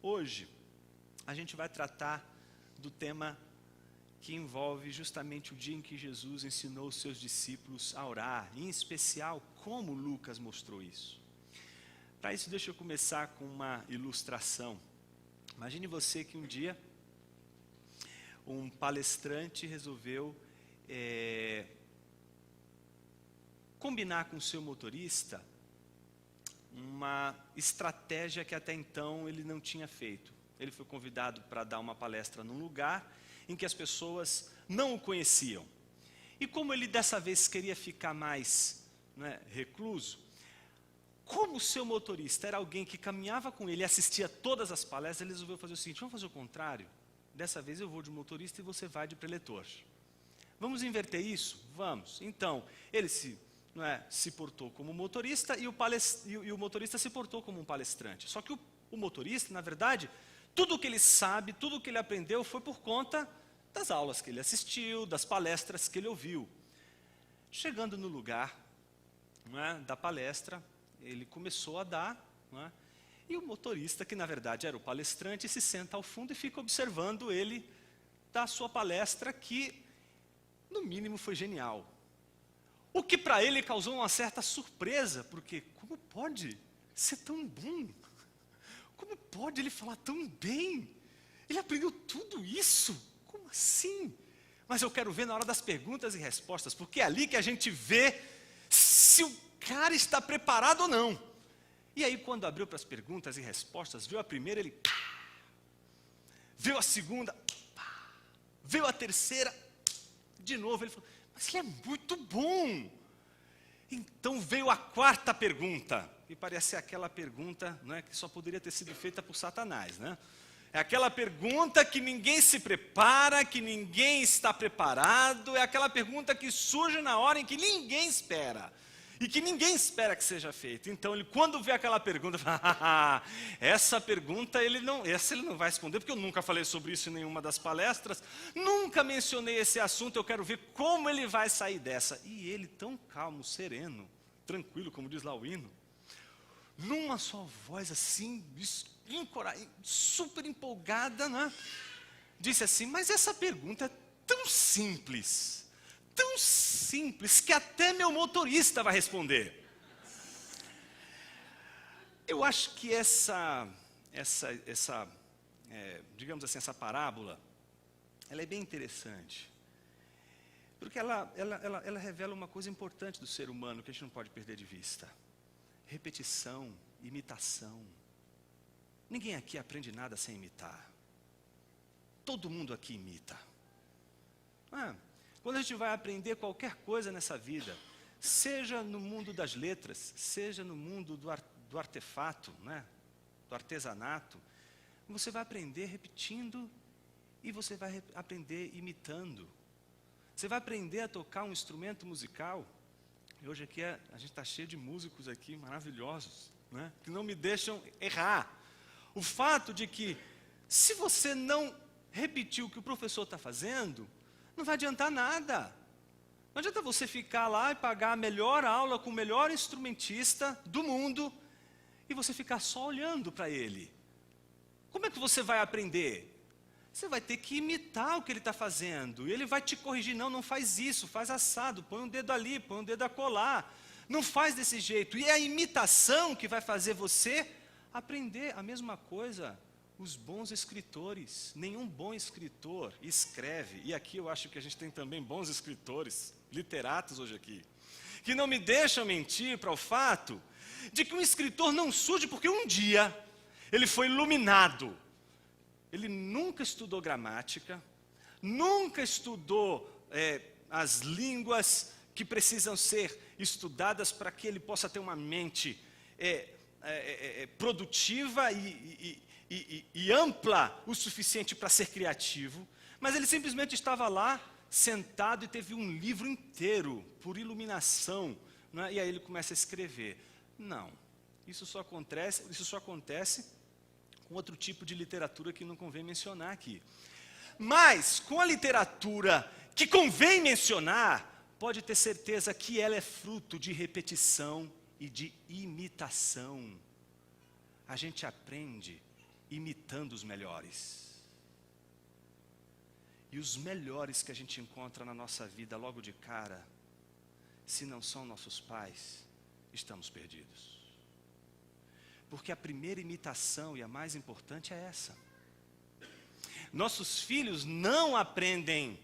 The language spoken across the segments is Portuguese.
Hoje, a gente vai tratar do tema que envolve justamente o dia em que Jesus ensinou os seus discípulos a orar, em especial, como Lucas mostrou isso. Para isso, deixa eu começar com uma ilustração. Imagine você que um dia, um palestrante resolveu combinar com o seu motorista uma estratégia que até então ele não tinha feito. Ele foi convidado para dar uma palestra num lugar em que as pessoas não o conheciam. E como ele dessa vez queria ficar mais recluso, como o seu motorista era alguém que caminhava com ele e assistia todas as palestras, ele resolveu fazer o seguinte: vamos fazer o contrário? Dessa vez eu vou de motorista e você vai de preletor. Vamos inverter isso? Vamos. Então, ele se portou como motorista e o motorista se portou como um palestrante. Só que o motorista, na verdade, tudo o que ele sabe, tudo o que ele aprendeu foi por conta das aulas que ele assistiu, das palestras que ele ouviu. Chegando no lugar da palestra, ele começou a dar, e o motorista, que na verdade era o palestrante, se senta ao fundo e fica observando ele dar a sua palestra, que no mínimo foi genial. O que para ele causou uma certa surpresa, porque como pode ser tão bom? Como pode ele falar tão bem? Ele aprendeu tudo isso? Como assim? Mas eu quero ver na hora das perguntas e respostas, porque é ali que a gente vê se o cara está preparado ou não. E aí, quando abriu para as perguntas e respostas, viu a primeira, ele viu a segunda, viu a terceira, de novo, ele falou: mas ele é muito bom. Então veio a quarta pergunta, e parece aquela pergunta que só poderia ter sido feita por Satanás, É aquela pergunta que ninguém se prepara, que ninguém está preparado, é aquela pergunta que surge na hora em que ninguém espera, e que ninguém espera que seja feita. Então, ele, quando vê aquela pergunta, fala: essa pergunta ele não vai responder, porque eu nunca falei sobre isso em nenhuma das palestras, nunca mencionei esse assunto, eu quero ver como ele vai sair dessa. E ele, tão calmo, sereno, tranquilo, como diz lá o hino, numa só voz assim, super empolgada, disse assim: mas essa pergunta é tão simples, que até meu motorista vai responder. Eu acho que digamos assim, essa parábola, ela é bem interessante, porque ela revela uma coisa importante do ser humano que a gente não pode perder de vista: repetição, imitação. Ninguém aqui aprende nada sem imitar. Todo mundo aqui imita. Quando a gente vai aprender qualquer coisa nessa vida, seja no mundo das letras, seja no mundo do artefato, do artesanato, você vai aprender repetindo e você vai aprender imitando. Você vai aprender a tocar um instrumento musical. E hoje aqui a gente está cheio de músicos aqui maravilhosos, que não me deixam errar. O fato de que, se você não repetir o que o professor está fazendo, não vai adiantar nada. Não adianta você ficar lá e pagar a melhor aula com o melhor instrumentista do mundo e você ficar só olhando para ele. Como é que você vai aprender? Você vai ter que imitar o que ele está fazendo. E ele vai te corrigir: não faz isso, faz assado, põe um dedo ali, põe um dedo acolá. Não faz desse jeito. E é a imitação que vai fazer você aprender. A mesma coisa os bons escritores. Nenhum bom escritor escreve, e aqui eu acho que a gente tem também bons escritores, literatos hoje aqui, que não me deixam mentir para o fato de que um escritor não surge porque um dia ele foi iluminado. Ele nunca estudou gramática, nunca estudou as línguas que precisam ser estudadas para que ele possa ter uma mente produtiva e ampla o suficiente para ser criativo, mas ele simplesmente estava lá, sentado, e teve um livro inteiro, por iluminação, e aí ele começa a escrever. Não, isso só acontece com outro tipo de literatura que não convém mencionar aqui. Mas, com a literatura que convém mencionar, pode ter certeza que ela é fruto de repetição e de imitação. A gente aprende imitando os melhores. E os melhores que a gente encontra na nossa vida logo de cara, se não são nossos pais, estamos perdidos. Porque a primeira imitação e a mais importante é essa. Nossos filhos não aprendem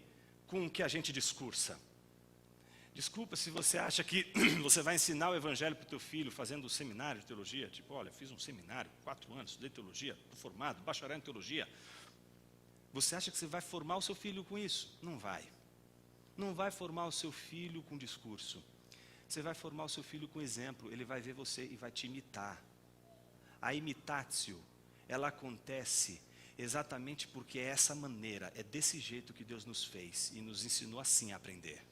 com o que a gente discursa. Desculpa se você acha que você vai ensinar o evangelho para o teu filho fazendo um seminário de teologia. Tipo, olha, fiz um seminário, 4 anos, estudei teologia, estou formado, bacharel em teologia. Você acha que você vai formar o seu filho com isso? Não vai. Não vai formar o seu filho com discurso. Você vai formar o seu filho com exemplo. Ele vai ver você e vai te imitar. A imitatio, ela acontece exatamente porque é essa maneira, é desse jeito que Deus nos fez e nos ensinou assim a aprender.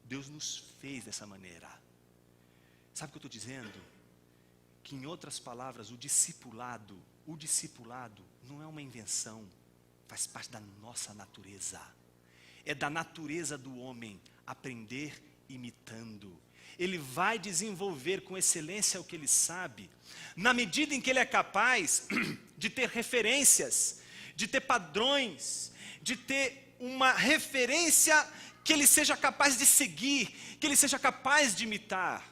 Deus nos fez dessa maneira. Sabe o que eu estou dizendo? Que em outras palavras, o discipulado não é uma invenção, faz parte da nossa natureza. É da natureza do homem aprender imitando. Ele vai desenvolver com excelência o que ele sabe, na medida em que ele é capaz de ter referências, de ter padrões, de ter uma referência que ele seja capaz de seguir, que ele seja capaz de imitar.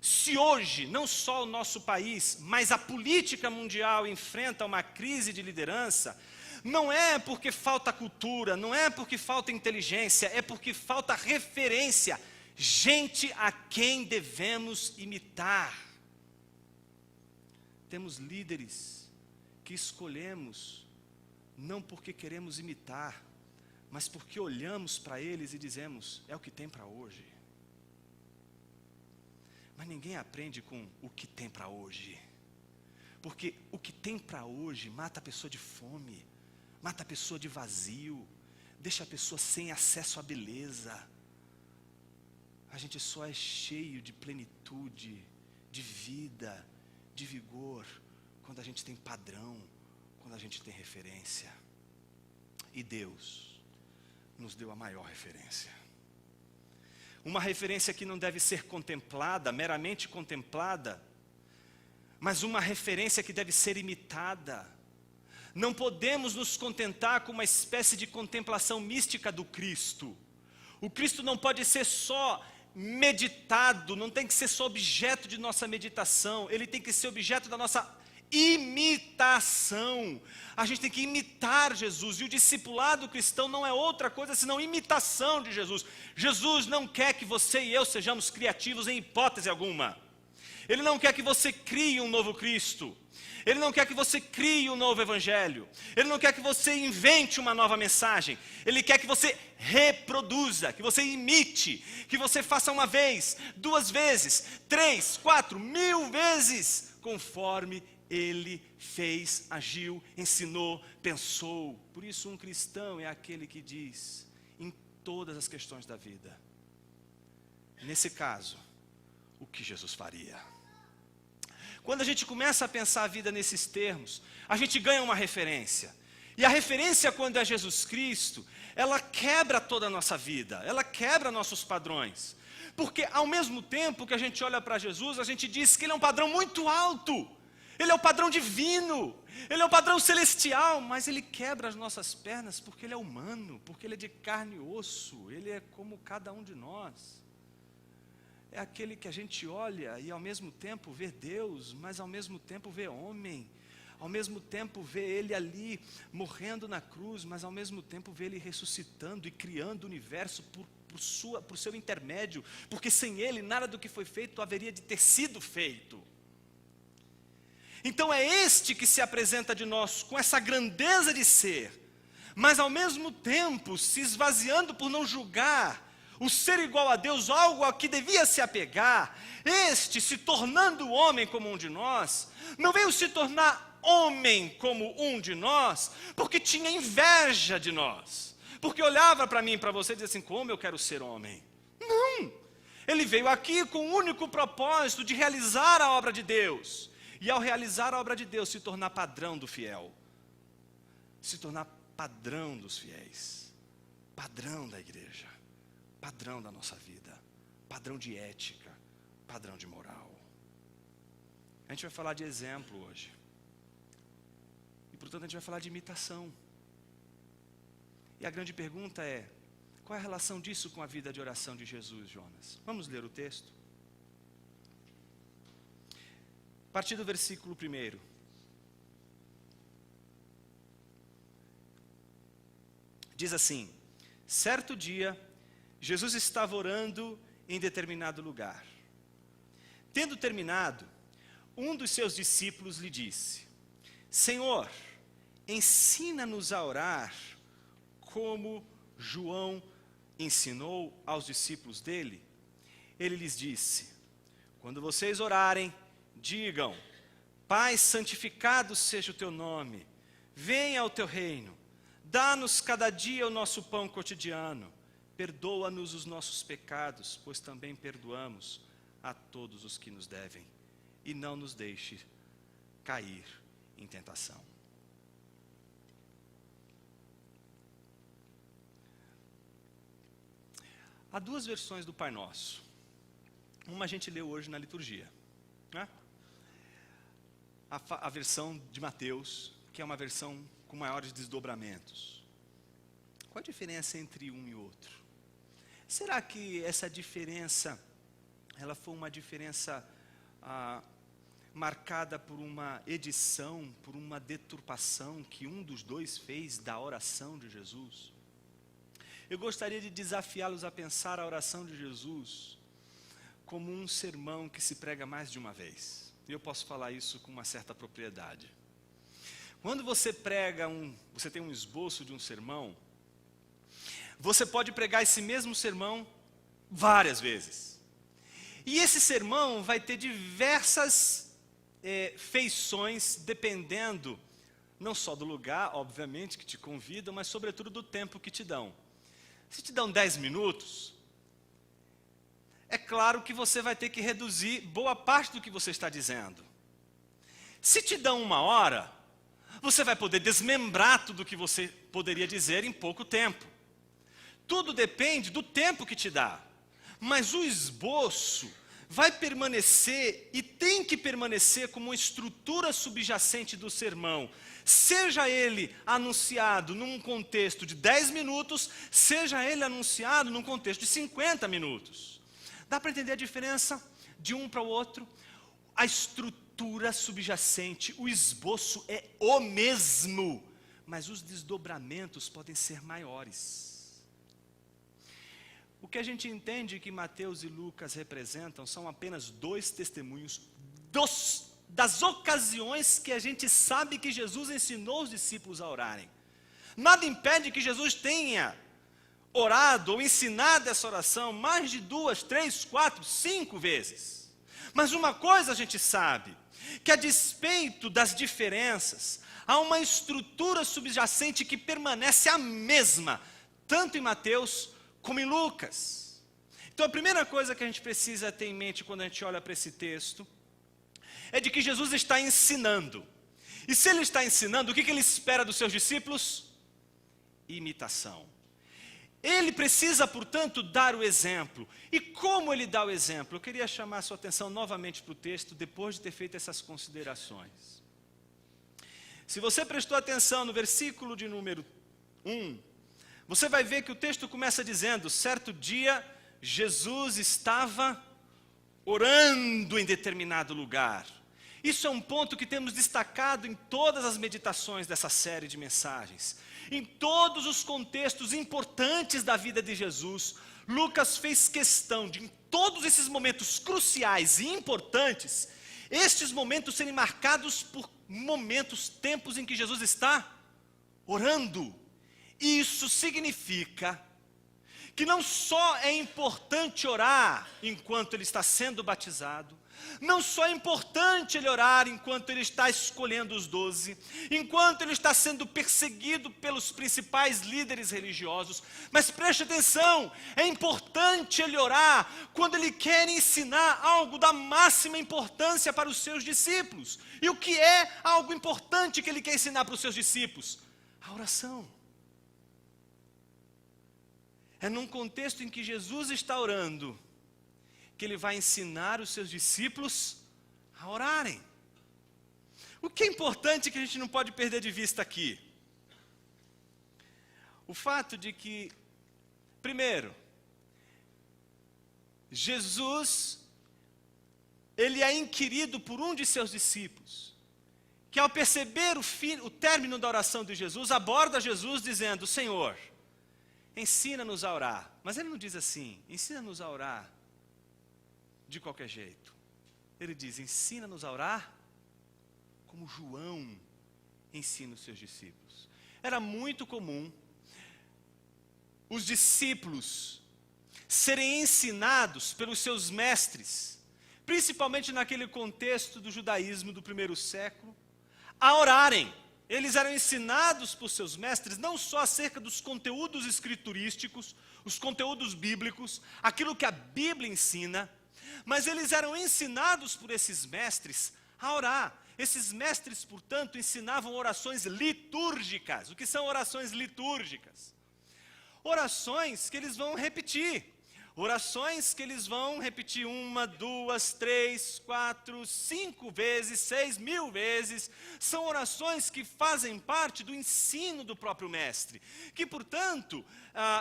Se hoje, não só o nosso país, mas a política mundial enfrenta uma crise de liderança, não é porque falta cultura, não é porque falta inteligência, é porque falta referência, gente a quem devemos imitar. Temos líderes que escolhemos, não porque queremos imitar, mas porque olhamos para eles e dizemos, é o que tem para hoje. Mas ninguém aprende com o que tem para hoje. Porque o que tem para hoje mata a pessoa de fome, mata a pessoa de vazio, deixa a pessoa sem acesso à beleza. A gente só é cheio de plenitude, de vida, de vigor, quando a gente tem padrão, quando a gente tem referência. E Deus nos deu a maior referência. Uma referência que não deve ser contemplada, meramente contemplada, mas uma referência que deve ser imitada. Não podemos nos contentar com uma espécie de contemplação mística do Cristo. O Cristo não pode ser só meditado, não tem que ser só objeto de nossa meditação, ele tem que ser objeto da nossa imitação. A gente tem que imitar Jesus, e o discipulado cristão não é outra coisa senão imitação de Jesus. Jesus não quer que você e eu sejamos criativos em hipótese alguma. Ele não quer que você crie um novo Cristo. Ele não quer que você crie um novo evangelho. Ele não quer que você invente uma nova mensagem. Ele quer que você reproduza, que você imite, que você faça uma vez, 2 vezes, 3, 4, 1000 vezes, conforme ele fez, agiu, ensinou, pensou. Por isso um cristão é aquele que diz, em todas as questões da vida, nesse caso, o que Jesus faria. Quando a gente começa a pensar a vida nesses termos, a gente ganha uma referência. E a referência, quando é Jesus Cristo, ela quebra toda a nossa vida, ela quebra nossos padrões. Porque ao mesmo tempo que a gente olha para Jesus, a gente diz que ele é um padrão muito alto. Ele é o padrão divino, ele é o padrão celestial, mas ele quebra as nossas pernas porque ele é humano, porque ele é de carne e osso, ele é como cada um de nós. É aquele que a gente olha e ao mesmo tempo vê Deus, mas ao mesmo tempo vê homem, ao mesmo tempo vê ele ali morrendo na cruz, mas ao mesmo tempo vê ele ressuscitando e criando o universo por seu intermédio, porque sem ele nada do que foi feito haveria de ter sido feito. Então é este que se apresenta de nós com essa grandeza de ser, mas ao mesmo tempo se esvaziando por não julgar o ser igual a Deus, algo a que devia se apegar. Este, se tornando homem como um de nós, não veio se tornar homem como um de nós, porque tinha inveja de nós, porque olhava para mim e para você e dizia assim, como eu quero ser homem. Não, ele veio aqui com o único propósito de realizar a obra de Deus, e ao realizar a obra de Deus, se tornar padrão do fiel, se tornar padrão dos fiéis, padrão da igreja, padrão da nossa vida, padrão de ética, padrão de moral. A gente vai falar de exemplo hoje. portanto a gente vai falar de imitação. E a grande pergunta é, qual é a relação disso com a vida de oração de Jesus, Jonas? Vamos ler o texto? A partir do versículo 1. Diz assim: certo dia, Jesus estava orando em determinado lugar. Tendo terminado, um dos seus discípulos lhe disse: Senhor, ensina-nos a orar, como João ensinou aos discípulos dele. Ele lhes disse: quando vocês orarem, digam: Pai, santificado seja o teu nome, venha o teu reino, dá-nos cada dia o nosso pão cotidiano, perdoa-nos os nossos pecados, pois também perdoamos a todos os que nos devem, e não nos deixe cair em tentação. Há duas versões do Pai Nosso. Uma a gente leu hoje na liturgia, né? A versão de Mateus, que é uma versão com maiores desdobramentos. Qual a diferença entre um e outro? Será que essa diferença, ela foi uma diferença marcada por uma edição, por uma deturpação que um dos dois fez da oração de Jesus? Eu gostaria de desafiá-los a pensar a oração de Jesus como um sermão que se prega mais de uma vez. E eu posso falar isso com uma certa propriedade. Quando você prega você tem um esboço de um sermão, você pode pregar esse mesmo sermão várias vezes. E esse sermão vai ter diversas feições, dependendo não só do lugar, obviamente, que te convidam, mas sobretudo do tempo que te dão. Se te dão 10 minutos, é claro que você vai ter que reduzir boa parte do que você está dizendo. Se te dão 1 hora, você vai poder desmembrar tudo o que você poderia dizer em pouco tempo. Tudo depende do tempo que te dá. Mas o esboço vai permanecer e tem que permanecer como uma estrutura subjacente do sermão. Seja ele anunciado num contexto de 10 minutos, seja ele anunciado num contexto de 50 minutos. Dá para entender a diferença de um para o outro? A estrutura subjacente, o esboço é o mesmo, mas os desdobramentos podem ser maiores. O que a gente entende que Mateus e Lucas representam são apenas 2 testemunhos das ocasiões que a gente sabe que Jesus ensinou os discípulos a orarem. Nada impede que Jesus tenha orado ou ensinado essa oração mais de 2, 3, 4, 5 vezes. Mas uma coisa a gente sabe, que a despeito das diferenças, há uma estrutura subjacente que permanece a mesma, tanto em Mateus como em Lucas. Então a primeira coisa que a gente precisa ter em mente quando a gente olha para esse texto, é de que Jesus está ensinando. E se ele está ensinando, o que ele espera dos seus discípulos? Imitação. Ele precisa, portanto, dar o exemplo. E como ele dá o exemplo? Eu queria chamar a sua atenção novamente para o texto, depois de ter feito essas considerações. Se você prestou atenção no versículo de número 1, você vai ver que o texto começa dizendo: certo dia, Jesus estava orando em determinado lugar. Isso é um ponto que temos destacado em todas as meditações dessa série de mensagens. Em todos os contextos importantes da vida de Jesus, Lucas fez questão de, em todos esses momentos cruciais e importantes, estes momentos serem marcados por momentos, tempos em que Jesus está orando. Isso significa que não só é importante orar enquanto ele está sendo batizado, não só é importante ele orar enquanto ele está escolhendo os 12, enquanto ele está sendo perseguido pelos principais líderes religiosos, mas preste atenção, é importante ele orar quando ele quer ensinar algo da máxima importância para os seus discípulos. E o que é algo importante que ele quer ensinar para os seus discípulos? A oração. É num contexto em que Jesus está orando que ele vai ensinar os seus discípulos a orarem. O que é importante que a gente não pode perder de vista aqui? O fato de que, primeiro, Jesus, ele é inquirido por um de seus discípulos, que ao perceber o término da oração de Jesus, aborda Jesus dizendo: Senhor, ensina-nos a orar. Mas ele não diz assim, ensina-nos a orar de qualquer jeito. Ele diz, ensina-nos a orar como João ensina os seus discípulos. Era muito comum os discípulos serem ensinados pelos seus mestres, principalmente naquele contexto do judaísmo do primeiro século, a orarem. Eles eram ensinados por seus mestres não só acerca dos conteúdos escriturísticos, os conteúdos bíblicos, aquilo que a Bíblia ensina, mas eles eram ensinados por esses mestres a orar. Esses mestres, portanto, ensinavam orações litúrgicas. O que são orações litúrgicas? Orações que eles vão repetir. Orações que eles vão repetir 1, 2, 3, 4, 5 vezes, 6.000 vezes. São orações que fazem parte do ensino do próprio mestre. Que, portanto,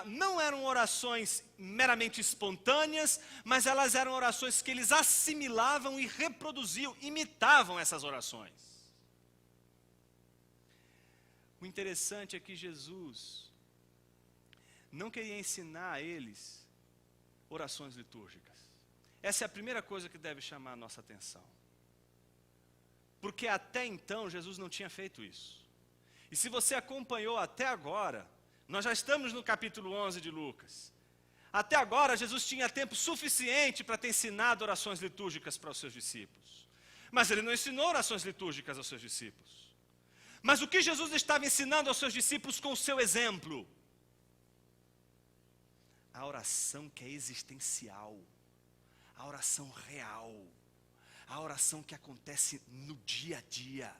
não eram orações meramente espontâneas, mas elas eram orações que eles assimilavam e reproduziam, imitavam essas orações. O interessante é que Jesus não queria ensinar a eles orações litúrgicas. Essa é a primeira coisa que deve chamar a nossa atenção. Porque até então Jesus não tinha feito isso. E se você acompanhou até agora, nós já estamos no capítulo 11 de Lucas. Até agora Jesus tinha tempo suficiente para ter ensinado orações litúrgicas para os seus discípulos. Mas ele não ensinou orações litúrgicas aos seus discípulos. Mas o que Jesus estava ensinando aos seus discípulos com o seu exemplo? A oração que é existencial, a oração real, a oração que acontece no dia a dia,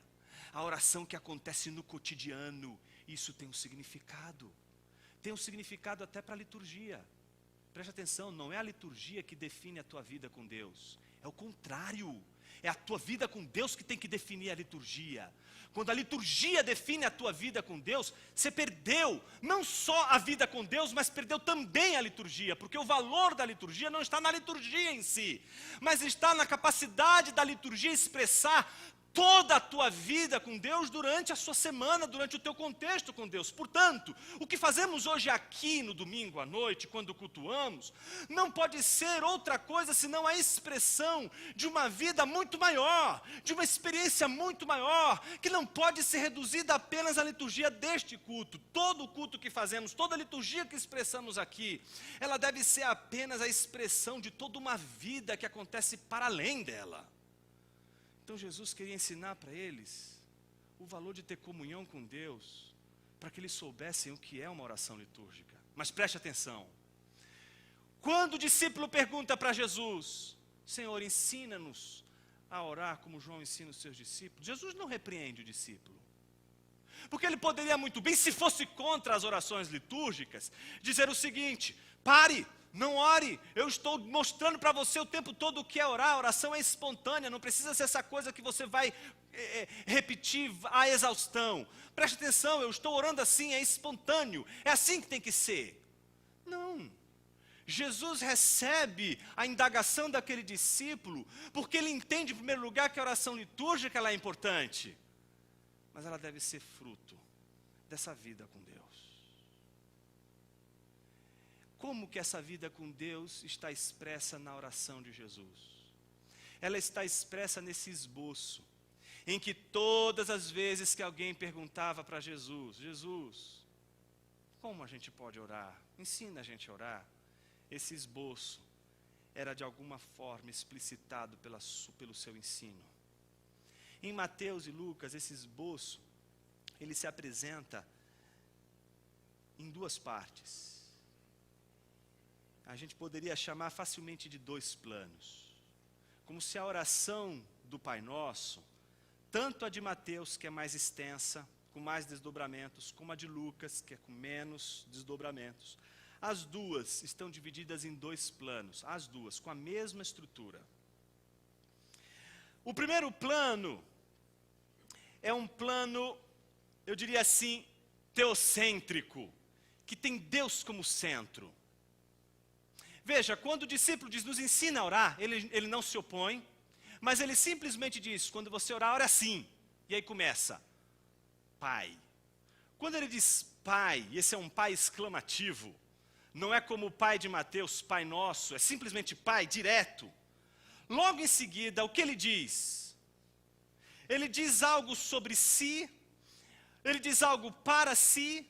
a oração que acontece no cotidiano. Isso tem um significado até para a liturgia. Preste atenção, não é a liturgia que define a tua vida com Deus, é o contrário. É a tua vida com Deus que tem que definir a liturgia. Quando a liturgia define a tua vida com Deus, você perdeu não só a vida com Deus, mas perdeu também a liturgia, porque o valor da liturgia não está na liturgia em si, mas está na capacidade da liturgia expressar toda a tua vida com Deus durante a sua semana, durante o teu contexto com Deus. Portanto, o que fazemos hoje aqui no domingo à noite, quando cultuamos, não pode ser outra coisa senão a expressão de uma vida muito maior, de uma experiência muito maior, que não pode ser reduzida apenas à liturgia deste culto. Todo o culto que fazemos, toda a liturgia que expressamos aqui, ela deve ser apenas a expressão de toda uma vida que acontece para além dela. Então Jesus queria ensinar para eles o valor de ter comunhão com Deus, para que eles soubessem o que é uma oração litúrgica. Mas preste atenção, quando o discípulo pergunta para Jesus, Senhor, ensina-nos a orar como João ensina os seus discípulos, Jesus não repreende o discípulo, porque ele poderia muito bem, se fosse contra as orações litúrgicas, dizer o seguinte: pare, não ore, eu estou mostrando para você o tempo todo o que é orar. A oração é espontânea, não precisa ser essa coisa que você vai repetir à exaustão. Preste atenção, eu estou orando assim, é espontâneo, é assim que tem que ser. Não, Jesus recebe a indagação daquele discípulo, porque ele entende em primeiro lugar que a oração litúrgica ela é importante, mas ela deve ser fruto dessa vida com Deus. Como que essa vida com Deus está expressa na oração de Jesus? Ela está expressa nesse esboço, em que todas as vezes que alguém perguntava para Jesus, Jesus, como a gente pode orar? Ensina a gente a orar. Esse esboço era de alguma forma explicitado pelo seu ensino. Em Mateus e Lucas, esse esboço, ele se apresenta em duas partes. A gente poderia chamar facilmente de dois planos. Como se a oração do Pai Nosso, tanto a de Mateus, que é mais extensa, com mais desdobramentos, como a de Lucas, que é com menos desdobramentos, as duas estão divididas em dois planos, as duas, com a mesma estrutura. O primeiro plano é um plano, eu diria assim, teocêntrico, que tem Deus como centro. Veja, quando o discípulo diz, nos ensina a orar, ele não se opõe, mas ele simplesmente diz, quando você orar, ora assim. E aí começa, Pai. Quando ele diz Pai, esse é um Pai exclamativo, não é como o Pai de Mateus, Pai Nosso, é simplesmente Pai, direto. Logo em seguida, o que ele diz? Ele diz algo sobre si? Ele diz algo para si?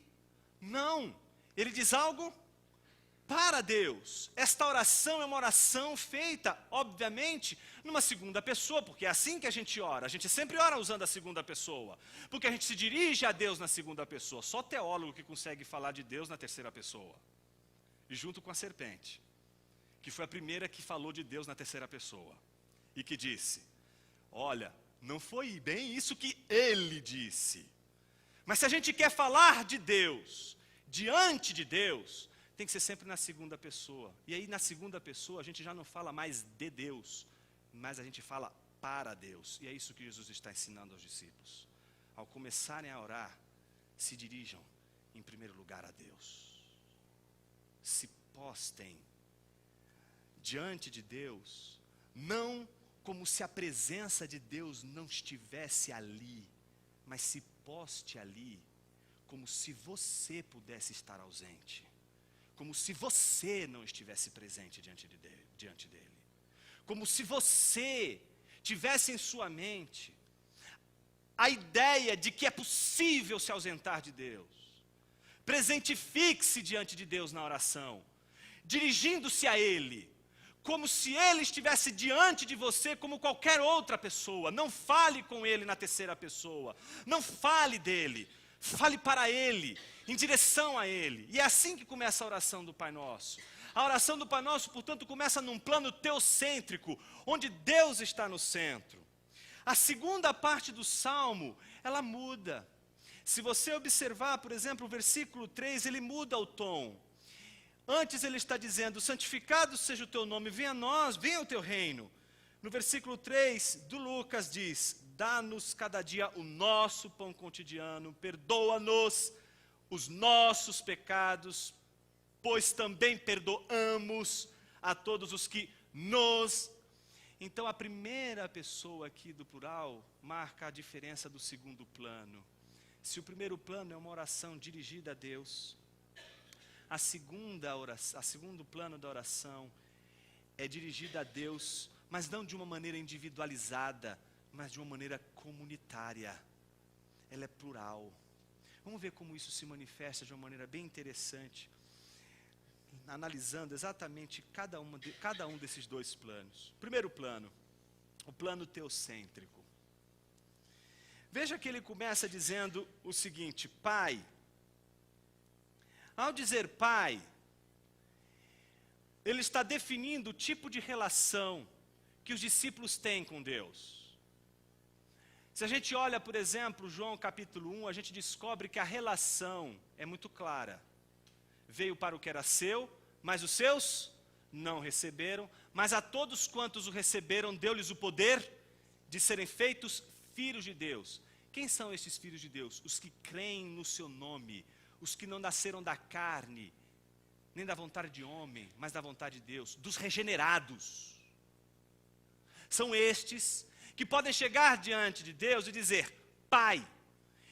Não, ele diz algo para Deus. Esta oração é uma oração feita, obviamente, numa segunda pessoa, porque é assim que a gente ora. A gente sempre ora usando a segunda pessoa, porque a gente se dirige a Deus na segunda pessoa. Só teólogo que consegue falar de Deus na terceira pessoa. E junto com a serpente, que foi a primeira que falou de Deus na terceira pessoa. E que disse, olha, não foi bem isso que ele disse. Mas se a gente quer falar de Deus, diante de Deus, tem que ser sempre na segunda pessoa. E aí na segunda pessoa a gente já não fala mais de Deus, mas a gente fala para Deus. E é isso que Jesus está ensinando aos discípulos. Ao começarem a orar, se dirijam em primeiro lugar a Deus. Se postem diante de Deus, não como se a presença de Deus não estivesse ali, mas se poste ali, como se você pudesse estar ausente. Como se você não estivesse presente diante dele. Como se você tivesse em sua mente a ideia de que é possível se ausentar de Deus. Presentifique-se diante de Deus na oração, dirigindo-se a Ele, como se Ele estivesse diante de você como qualquer outra pessoa. Não fale com Ele na terceira pessoa, não fale dele, fale para Ele, em direção a Ele. E é assim que começa a oração do Pai Nosso. A oração do Pai Nosso, portanto, começa num plano teocêntrico, onde Deus está no centro. A segunda parte do Salmo, ela muda. Se você observar, por exemplo, o versículo 3, ele muda o tom. Antes ele está dizendo, santificado seja o teu nome, venha a nós, venha o teu reino. No versículo 3 do Lucas diz, dá-nos cada dia o nosso pão cotidiano, perdoa-nos os nossos pecados, pois também perdoamos a todos os que nos... Então a primeira pessoa aqui do plural marca a diferença do segundo plano. Se o primeiro plano é uma oração dirigida a Deus, a segundo plano da oração é dirigida a Deus, mas não de uma maneira individualizada, mas de uma maneira comunitária. Ela é plural. Vamos ver como isso se manifesta de uma maneira bem interessante, analisando exatamente cada um desses dois planos. Primeiro plano, o plano teocêntrico. Veja que ele começa dizendo o seguinte, Pai. Ao dizer Pai, ele está definindo o tipo de relação que os discípulos têm com Deus. Se a gente olha, por exemplo, João capítulo 1, a gente descobre que a relação é muito clara. Veio para o que era seu, mas os seus não receberam, mas a todos quantos o receberam, deu-lhes o poder de serem feitos filhos de Deus. Quem são estes filhos de Deus? Os que creem no seu nome, os que não nasceram da carne, nem da vontade de homem, mas da vontade de Deus, dos regenerados. São estes que podem chegar diante de Deus e dizer, Pai.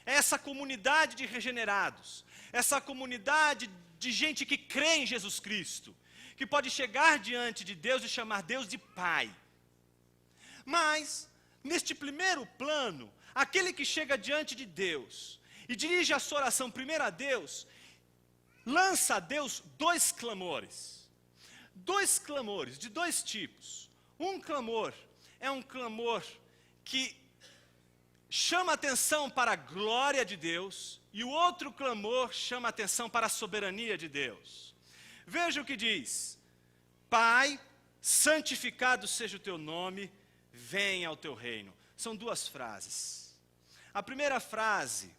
Essa comunidade de regenerados, essa comunidade de gente que crê em Jesus Cristo, que pode chegar diante de Deus e chamar Deus de Pai. Mas, neste primeiro plano, aquele que chega diante de Deus e dirige a sua oração primeiro a Deus, lança a Deus dois clamores. Dois clamores de dois tipos. Um clamor é um clamor que chama atenção para a glória de Deus, e o outro clamor chama atenção para a soberania de Deus. Veja o que diz, Pai, santificado seja o teu nome, venha ao teu reino. São duas frases. A primeira frase,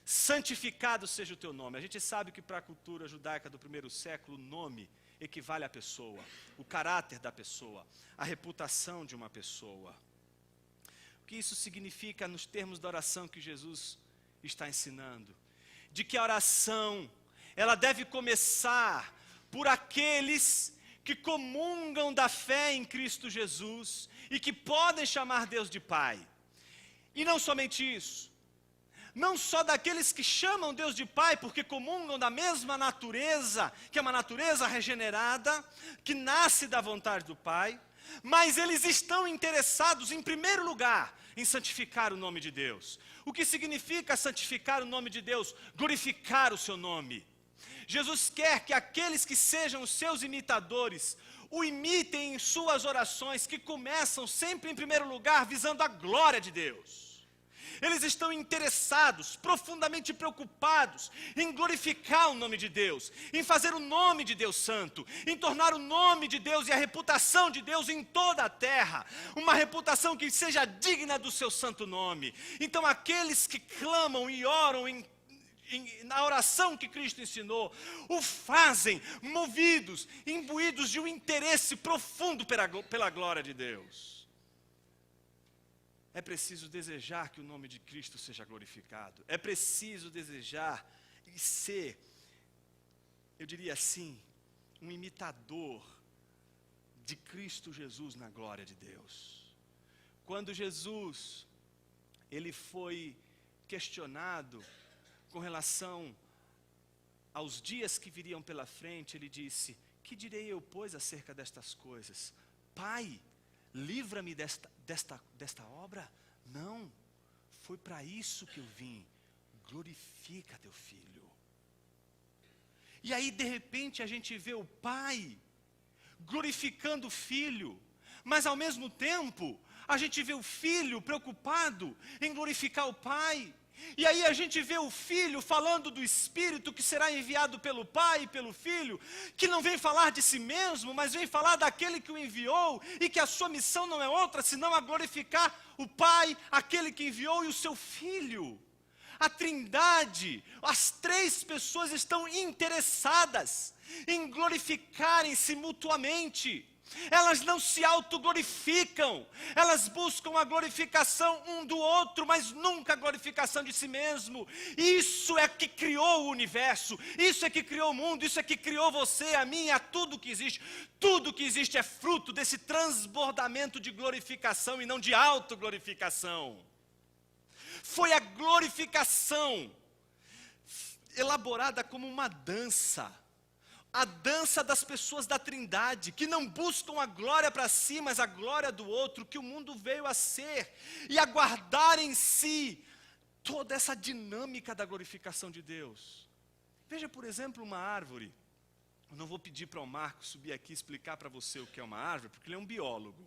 santificado seja o teu nome. A gente sabe que para a cultura judaica do primeiro século, o nome equivale à pessoa, o caráter da pessoa, a reputação de uma pessoa. o que isso significa nos termos da oração que Jesus está ensinando. De que a oração, ela deve começar por aqueles que comungam da fé em Cristo Jesus e que podem chamar Deus de Pai. E não somente isso, não só daqueles que chamam Deus de Pai porque comungam da mesma natureza, que é uma natureza regenerada, que nasce da vontade do Pai, mas eles estão interessados, em primeiro lugar, em santificar o nome de Deus. O que significa santificar o nome de Deus? Glorificar o seu nome. Jesus quer que aqueles que sejam os seus imitadores, o imitem em suas orações, que começam sempre em primeiro lugar, visando a glória de Deus. Eles estão interessados, profundamente preocupados em glorificar o nome de Deus, em fazer o nome de Deus santo, em tornar o nome de Deus e a reputação de Deus em toda a terra, uma reputação que seja digna do seu santo nome. Então aqueles que clamam e oram na oração que Cristo ensinou, o fazem movidos, imbuídos de um interesse profundo pela glória de Deus. É preciso desejar que o nome de Cristo seja glorificado. É preciso desejar e ser, eu diria assim, um imitador de Cristo Jesus na glória de Deus. Quando Jesus, ele foi questionado com relação aos dias que viriam pela frente, ele disse: que direi eu, pois, acerca destas coisas? Pai, livra-me desta obra? Não, foi para isso que eu vim. Glorifica teu filho. E aí de repente a gente vê o pai glorificando o filho, mas ao mesmo tempo a gente vê o filho preocupado em glorificar o pai. E aí a gente vê o filho falando do Espírito que será enviado pelo Pai e pelo Filho, que não vem falar de si mesmo, mas vem falar daquele que o enviou, e que a sua missão não é outra senão a glorificar o Pai, aquele que enviou, e o seu Filho. A Trindade, as três pessoas estão interessadas em glorificarem-se mutuamente. Elas não se autoglorificam, elas buscam a glorificação um do outro, mas nunca a glorificação de si mesmo. Isso é que criou o universo, isso é que criou o mundo, isso é que criou você, a mim, a tudo que existe. Tudo que existe é fruto desse transbordamento de glorificação e não de autoglorificação. Foi a glorificação elaborada como uma dança. A dança das pessoas da Trindade, que não buscam a glória para si, mas a glória do outro, que o mundo veio a ser, e a guardar em si toda essa dinâmica da glorificação de Deus. Veja, por exemplo, uma árvore. Eu não vou pedir para o Marcos subir aqui e explicar para você o que é uma árvore, porque ele é um biólogo.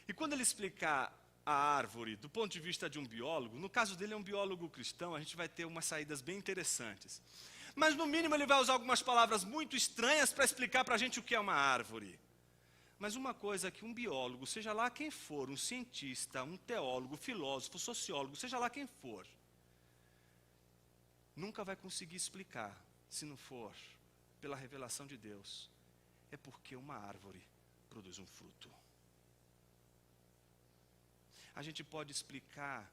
E quando ele explicar a árvore do ponto de vista de um biólogo, no caso dele é um biólogo cristão, a gente vai ter umas saídas bem interessantes. Mas no mínimo ele vai usar algumas palavras muito estranhas para explicar para a gente o que é uma árvore. Mas uma coisa que um biólogo, seja lá quem for, um cientista, um teólogo, filósofo, sociólogo, seja lá quem for, nunca vai conseguir explicar, se não for pela revelação de Deus, é porque uma árvore produz um fruto. A gente pode explicar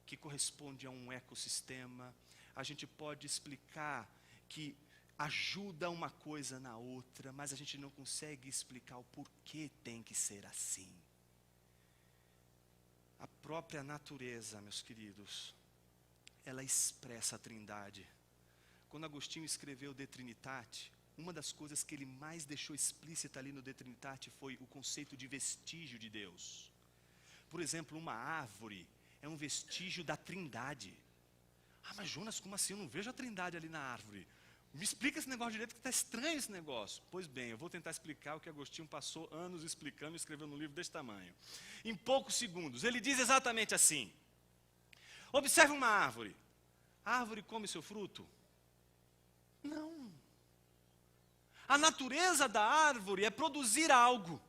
que corresponde a um ecossistema, a gente pode explicar que ajuda uma coisa na outra, mas a gente não consegue explicar o porquê tem que ser assim. A própria natureza, meus queridos, ela expressa a Trindade. Quando Agostinho escreveu De Trinitate, uma das coisas que ele mais deixou explícita ali no De Trinitate foi o conceito de vestígio de Deus. Por exemplo, uma árvore é um vestígio da Trindade. Ah, mas Jonas, como assim? Eu não vejo a Trindade ali na árvore. Me explica esse negócio direito, que está estranho esse negócio. Pois bem, eu vou tentar explicar o que Agostinho passou anos explicando e escreveu num livro desse tamanho. Em poucos segundos, ele diz exatamente assim: observe uma árvore. A árvore come seu fruto? Não. A natureza da árvore é produzir algo,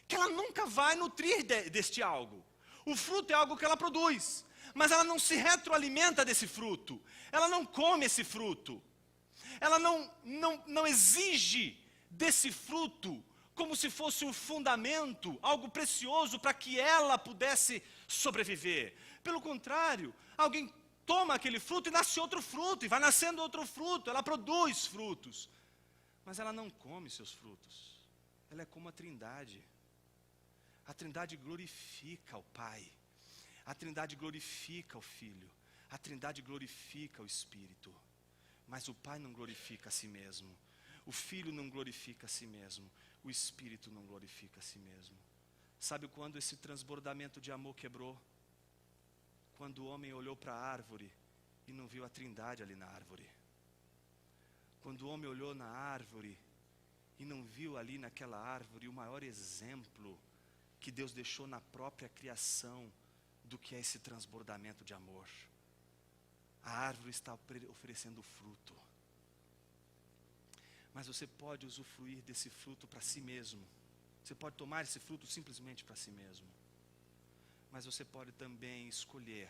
que ela nunca vai nutrir deste algo. O fruto é algo que ela produz, mas ela não se retroalimenta desse fruto. Ela não come esse fruto. Ela não exige desse fruto como se fosse um fundamento, algo precioso para que ela pudesse sobreviver. Pelo contrário, alguém toma aquele fruto e nasce outro fruto, e vai nascendo outro fruto, ela produz frutos. Mas ela não come seus frutos, ela é como a Trindade. A Trindade glorifica o Pai, a Trindade glorifica o Filho, a Trindade glorifica o Espírito. Mas o Pai não glorifica a si mesmo, o Filho não glorifica a si mesmo, o Espírito não glorifica a si mesmo. Sabe quando esse transbordamento de amor quebrou? Quando o homem olhou para a árvore e não viu a Trindade ali na árvore. Quando o homem olhou na árvore e não viu ali naquela árvore o maior exemplo que Deus deixou na própria criação do que é esse transbordamento de amor. A árvore está oferecendo fruto. Mas você pode usufruir desse fruto para si mesmo. Você pode tomar esse fruto simplesmente para si mesmo. Mas você pode também escolher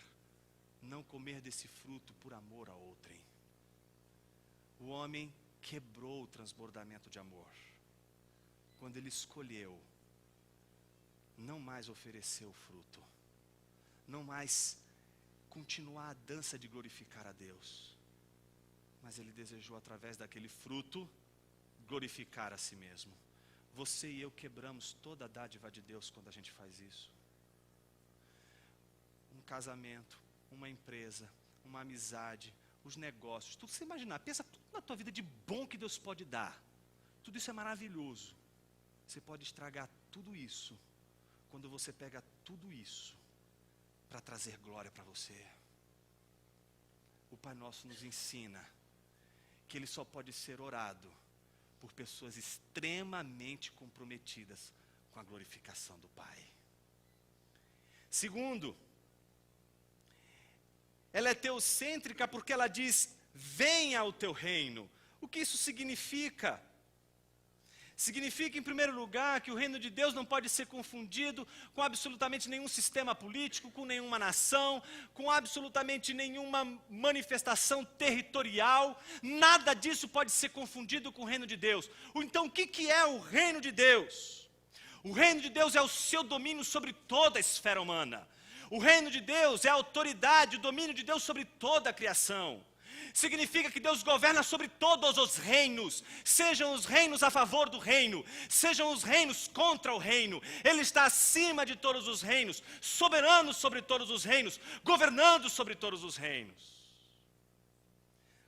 não comer desse fruto por amor a outrem. O homem quebrou o transbordamento de amor quando ele escolheu não mais oferecer o fruto, não mais continuar a dança de glorificar a Deus, mas ele desejou através daquele fruto glorificar a si mesmo. Você e eu quebramos toda a dádiva de Deus quando a gente faz isso. Um casamento, uma empresa, uma amizade, os negócios, tudo você imaginar, pensa tudo na tua vida de bom que Deus pode dar. Tudo isso é maravilhoso. Você pode estragar tudo isso quando você pega tudo isso para trazer glória para você. O Pai Nosso nos ensina que ele só pode ser orado por pessoas extremamente comprometidas com a glorificação do Pai. Segundo, ela é teocêntrica porque ela diz: venha o teu reino. O que isso significa? Significa, em primeiro lugar, que o reino de Deus não pode ser confundido com absolutamente nenhum sistema político, com nenhuma nação, com absolutamente nenhuma manifestação territorial. Nada disso pode ser confundido com o reino de Deus. Então, o que é o reino de Deus? O reino de Deus é o seu domínio sobre toda a esfera humana. O reino de Deus é a autoridade, o domínio de Deus sobre toda a criação. Significa que Deus governa sobre todos os reinos, sejam os reinos a favor do reino, sejam os reinos contra o reino. Ele está acima de todos os reinos, soberano sobre todos os reinos, governando sobre todos os reinos.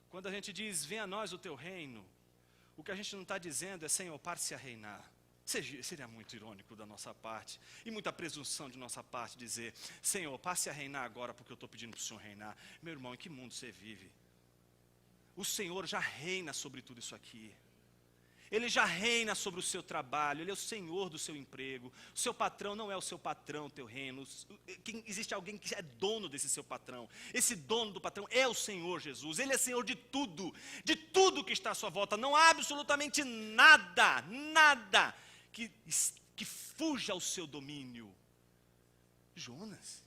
Quando a gente diz, venha a nós o teu reino, o que a gente não está dizendo é, Senhor, passe a reinar. Seria muito irônico da nossa parte, e muita presunção de nossa parte dizer, Senhor, passe a reinar agora porque eu estou pedindo para o Senhor reinar. Meu irmão, em que mundo você vive? O Senhor já reina sobre tudo isso aqui. Ele já reina sobre o seu trabalho, Ele é o Senhor do seu emprego. O seu patrão não é o seu patrão, o teu reino. Existe alguém que é dono desse seu patrão. Esse dono do patrão é o Senhor Jesus. Ele é Senhor de tudo que está à sua volta. Não há absolutamente nada que fuja ao seu domínio. Jonas,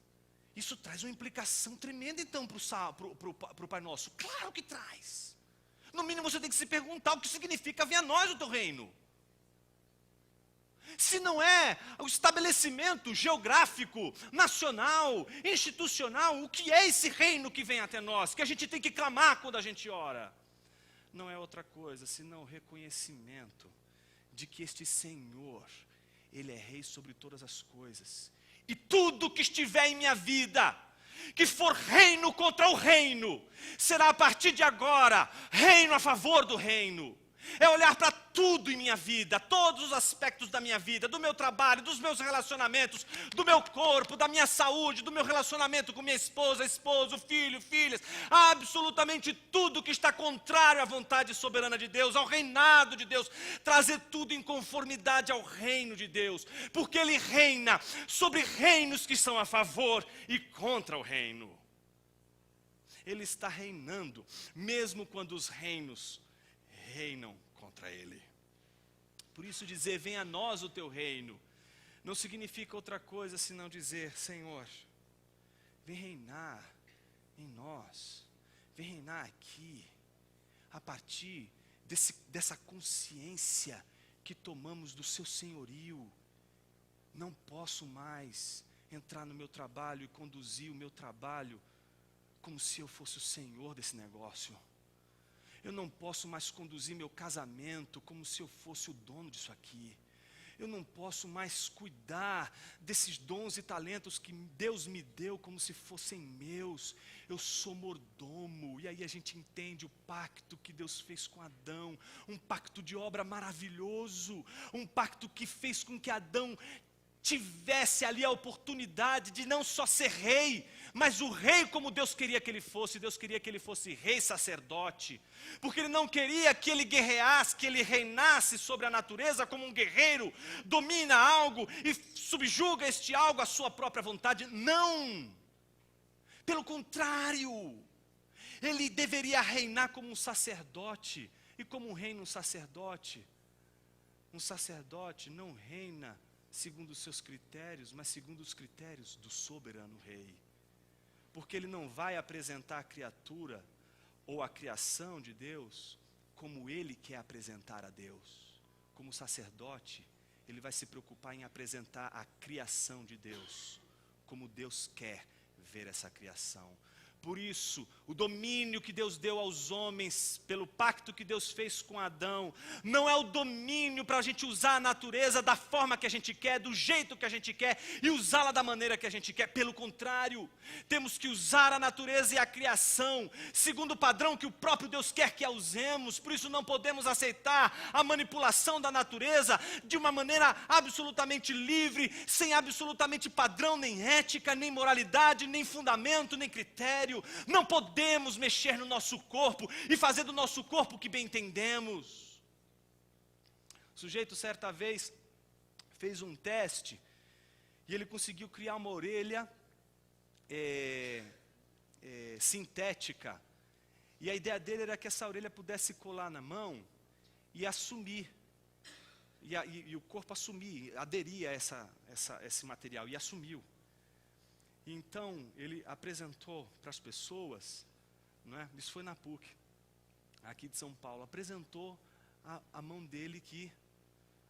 isso traz uma implicação tremenda então para o Pai Nosso. Claro que traz. No mínimo você tem que se perguntar o que significa venha a nós o teu reino. Se não é o estabelecimento geográfico, nacional, institucional, o que é esse reino que vem até nós, que a gente tem que clamar quando a gente ora? Não é outra coisa senão o reconhecimento de que este Senhor, Ele é Rei sobre todas as coisas. E tudo que estiver em minha vida, que for reino contra o reino, será a partir de agora, reino a favor do reino. É olhar para tudo em minha vida, todos os aspectos da minha vida, do meu trabalho, dos meus relacionamentos, do meu corpo, da minha saúde, do meu relacionamento com minha esposa, esposo, filho, filhas, absolutamente tudo que está contrário à vontade soberana de Deus, ao reinado de Deus, trazer tudo em conformidade ao reino de Deus, porque Ele reina sobre reinos que são a favor e contra o reino. Ele está reinando, mesmo quando os reinos reinam contra Ele. Por isso dizer, venha a nós o teu reino, não significa outra coisa senão dizer, Senhor, vem reinar em nós, vem reinar aqui, a partir dessa consciência que tomamos do seu senhorio. Não posso mais entrar no meu trabalho e conduzir o meu trabalho como se eu fosse o senhor desse negócio. Eu não posso mais conduzir meu casamento como se eu fosse o dono disso aqui. Eu não posso mais cuidar desses dons e talentos que Deus me deu como se fossem meus. Eu sou mordomo. E aí a gente entende o pacto que Deus fez com Adão. Um pacto de obra maravilhoso. Um pacto que fez com que Adão tivesse ali a oportunidade de não só ser rei, mas o rei como Deus queria que ele fosse. Deus queria que ele fosse rei sacerdote, porque ele não queria que ele guerreasse, que ele reinasse sobre a natureza como um guerreiro, domina algo e subjuga este algo à sua própria vontade. Não! Pelo contrário, ele deveria reinar como um sacerdote. E como reina um sacerdote não reina segundo os seus critérios, mas segundo os critérios do soberano rei. Porque ele não vai apresentar a criatura ou a criação de Deus como ele quer apresentar a Deus. Como sacerdote, ele vai se preocupar em apresentar a criação de Deus, como Deus quer ver essa criação. Por isso, o domínio que Deus deu aos homens, pelo pacto que Deus fez com Adão, não é o domínio para a gente usar a natureza da forma que a gente quer, do jeito que a gente quer, e usá-la da maneira que a gente quer. Pelo contrário, temos que usar a natureza e a criação, segundo o padrão que o próprio Deus quer que a usemos. Por isso não podemos aceitar a manipulação da natureza de uma maneira absolutamente livre, sem absolutamente padrão, nem ética, nem moralidade, nem fundamento, nem critério. Não podemos mexer no nosso corpo e fazer do nosso corpo o que bem entendemos. O sujeito certa vez fez um teste e ele conseguiu criar uma orelha sintética. E a ideia dele era que essa orelha pudesse colar na mão e assumir. E o corpo assumir, aderir a esse material e assumiu. Então, ele apresentou para as pessoas, não é? Isso foi na PUC, aqui de São Paulo, apresentou a mão dele que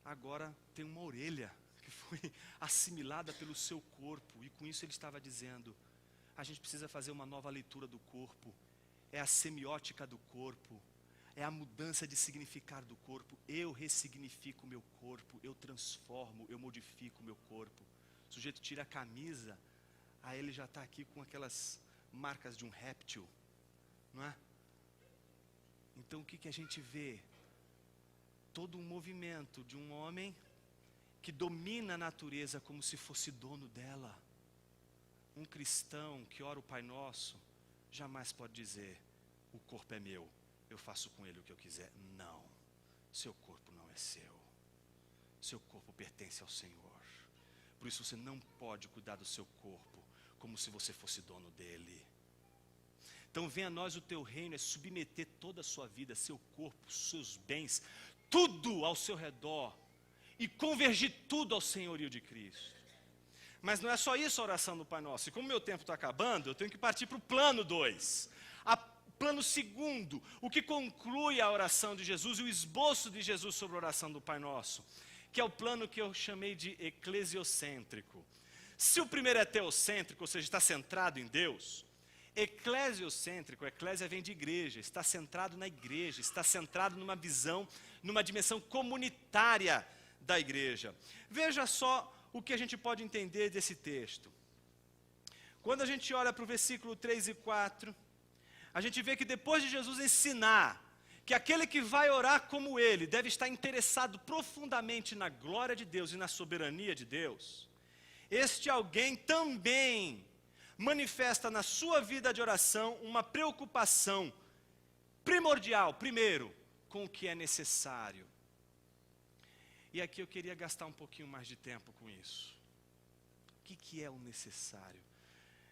agora tem uma orelha, que foi assimilada pelo seu corpo, e com isso ele estava dizendo, a gente precisa fazer uma nova leitura do corpo, é a semiótica do corpo, é a mudança de significado do corpo, eu ressignifico o meu corpo, eu transformo, eu modifico o meu corpo. O sujeito tira a camisa, aí ele já está aqui com aquelas marcas de um réptil, não é? Então o que a gente vê? Todo um movimento de um homem que domina a natureza como se fosse dono dela. Um cristão que ora o Pai Nosso, jamais pode dizer, o corpo é meu, eu faço com ele o que eu quiser. Não, seu corpo não é seu. Seu corpo pertence ao Senhor. Por isso você não pode cuidar do seu corpo como se você fosse dono dele. Então venha a nós o teu reino, é submeter toda a sua vida, seu corpo, seus bens, tudo ao seu redor, e convergir tudo ao senhorio de Cristo. Mas não é só isso a oração do Pai Nosso, e como meu tempo está acabando, eu tenho que partir para o plano 2. Plano segundo, o que conclui a oração de Jesus e o esboço de Jesus sobre a oração do Pai Nosso, que é o plano que eu chamei de eclesiocêntrico. Se o primeiro é teocêntrico, ou seja, está centrado em Deus, eclesiocêntrico, eclésia vem de igreja, está centrado na igreja, está centrado numa visão, numa dimensão comunitária da igreja. Veja só o que a gente pode entender desse texto. Quando a gente olha para o versículo 3 e 4, a gente vê que depois de Jesus ensinar que aquele que vai orar como ele deve estar interessado profundamente na glória de Deus e na soberania de Deus, este alguém também manifesta na sua vida de oração uma preocupação primordial, primeiro, com o que é necessário. E aqui eu queria gastar um pouquinho mais de tempo com isso. O que é o necessário?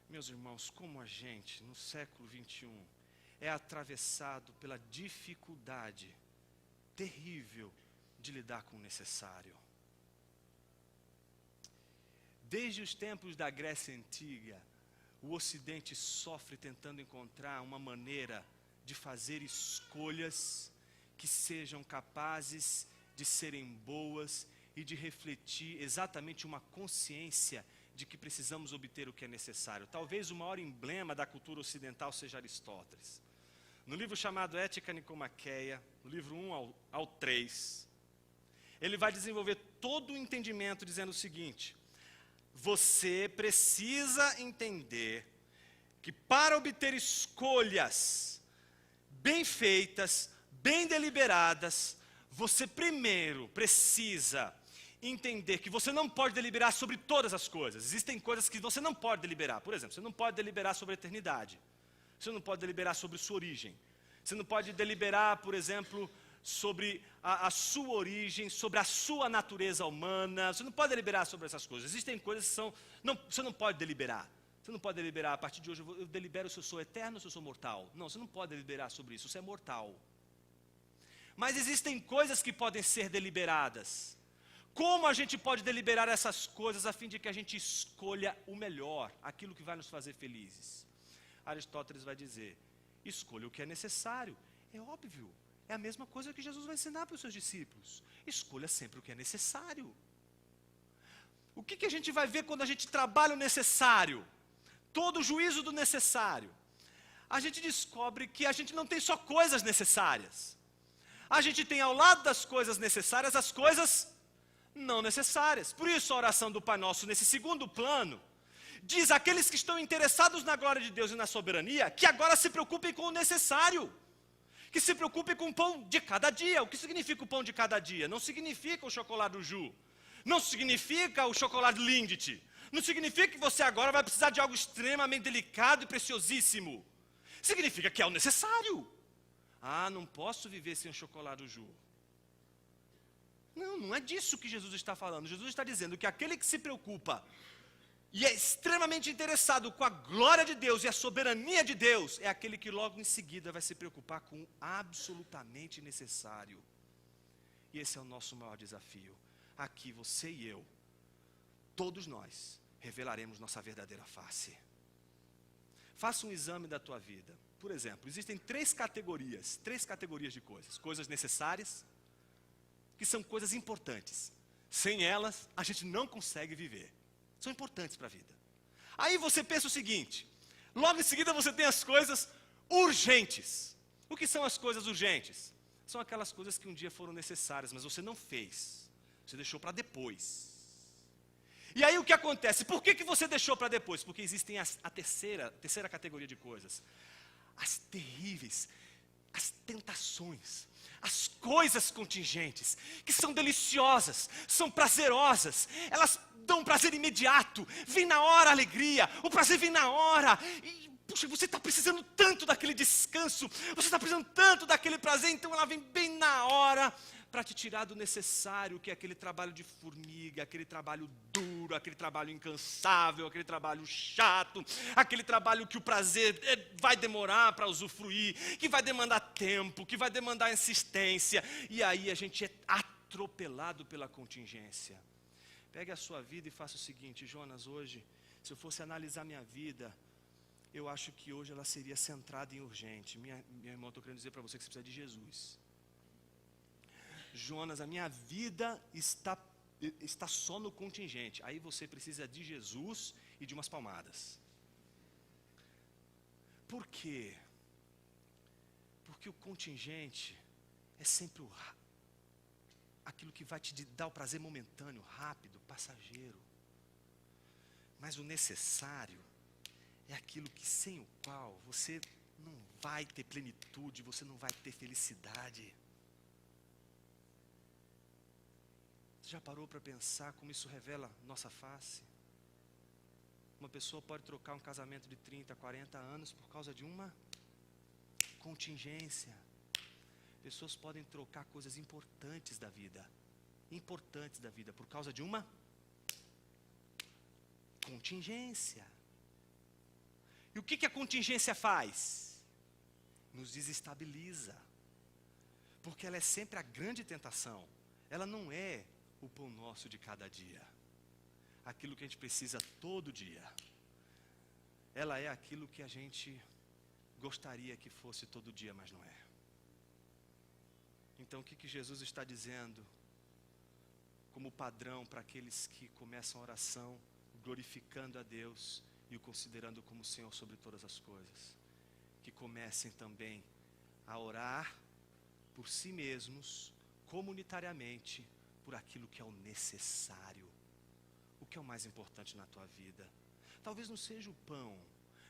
Meus irmãos, como a gente, no século 21, é atravessado pela dificuldade terrível de lidar com o necessário. Desde os tempos da Grécia Antiga, o Ocidente sofre tentando encontrar uma maneira de fazer escolhas que sejam capazes de serem boas e de refletir exatamente uma consciência de que precisamos obter o que é necessário. Talvez o maior emblema da cultura ocidental seja Aristóteles. No livro chamado Ética Nicomaqueia, no livro 1 ao 3, ele vai desenvolver todo o entendimento dizendo o seguinte: você precisa entender que para obter escolhas bem feitas, bem deliberadas, você primeiro precisa entender que você não pode deliberar sobre todas as coisas. Existem coisas que você não pode deliberar. Por exemplo, você não pode deliberar sobre a eternidade. Você não pode deliberar sobre sua origem. Você não pode deliberar, por exemplo, sobre a sua origem, sobre a sua natureza humana. Você não pode deliberar sobre essas coisas. Existem coisas que você não pode deliberar. Você não pode deliberar, a partir de hoje eu delibero se eu sou eterno ou se eu sou mortal. Não, você não pode deliberar sobre isso, você é mortal. Mas existem coisas que podem ser deliberadas. Como a gente pode deliberar essas coisas a fim de que a gente escolha o melhor, aquilo que vai nos fazer felizes? Aristóteles vai dizer: escolha o que é necessário. É óbvio, é a mesma coisa que Jesus vai ensinar para os seus discípulos. Escolha sempre o que é necessário. O que a gente vai ver quando a gente trabalha o necessário? Todo o juízo do necessário. A gente descobre que a gente não tem só coisas necessárias. A gente tem ao lado das coisas necessárias as coisas não necessárias. Por isso a oração do Pai Nosso, nesse segundo plano, diz àqueles que estão interessados na glória de Deus e na soberania, que agora se preocupem com o necessário, que se preocupem com o pão de cada dia. O que significa o pão de cada dia? Não significa o chocolate do Ju, não significa o chocolate Lindt, não significa que você agora vai precisar de algo extremamente delicado e preciosíssimo. Significa que é o necessário. Ah, não posso viver sem o chocolate do Ju. Não é disso que Jesus está falando. Jesus está dizendo que aquele que se preocupa e é extremamente interessado com a glória de Deus e a soberania de Deus, é aquele que logo em seguida vai se preocupar com o absolutamente necessário. E esse é o nosso maior desafio. Aqui você e eu, todos nós, revelaremos nossa verdadeira face. Faça um exame da tua vida. Por exemplo, existem três categorias de coisas. Coisas necessárias, que são coisas importantes. Sem elas, a gente não consegue viver. São importantes para a vida. Aí você pensa o seguinte: logo em seguida você tem as coisas urgentes. O que são as coisas urgentes? São aquelas coisas que um dia foram necessárias, mas você não fez. Você deixou para depois. E aí o que acontece? Por que você deixou para depois? Porque existem a terceira categoria de coisas. As terríveis, as tentações, as coisas contingentes, que são deliciosas, são prazerosas, elas dão um prazer imediato, vem na hora a alegria, o prazer vem na hora, e puxa, você está precisando tanto daquele descanso, você está precisando tanto daquele prazer, então ela vem bem na hora, para te tirar do necessário, que é aquele trabalho de formiga, aquele trabalho duro, aquele trabalho incansável, aquele trabalho chato, aquele trabalho que o prazer vai demorar para usufruir, que vai demandar tempo, que vai demandar insistência, e aí a gente é atropelado pela contingência. Pegue a sua vida e faça o seguinte: Jonas, hoje, se eu fosse analisar minha vida, eu acho que hoje ela seria centrada em urgente. Minha irmã, estou querendo dizer para você que você precisa de Jesus. Jonas, a minha vida está só no contingente. Aí você precisa de Jesus e de umas palmadas. Por quê? Porque o contingente é sempre aquilo que vai te dar o prazer momentâneo, rápido, passageiro. Mas o necessário é aquilo que sem o qual você não vai ter plenitude, você não vai ter felicidade. Você já parou para pensar como isso revela nossa face? Uma pessoa pode trocar um casamento de 30, 40 anos por causa de uma contingência. Pessoas podem trocar coisas importantes da vida por causa de uma contingência. E o que a contingência faz? Nos desestabiliza. Porque ela é sempre a grande tentação. Ela não é o pão nosso de cada dia, aquilo que a gente precisa todo dia. Ela é aquilo que a gente gostaria que fosse todo dia, mas não é. Então o que Jesus está dizendo como padrão para aqueles que começam a oração glorificando a Deus e o considerando como Senhor sobre todas as coisas. Que comecem também a orar por si mesmos, comunitariamente, por aquilo que é o necessário. O que é o mais importante na tua vida? Talvez não seja o pão,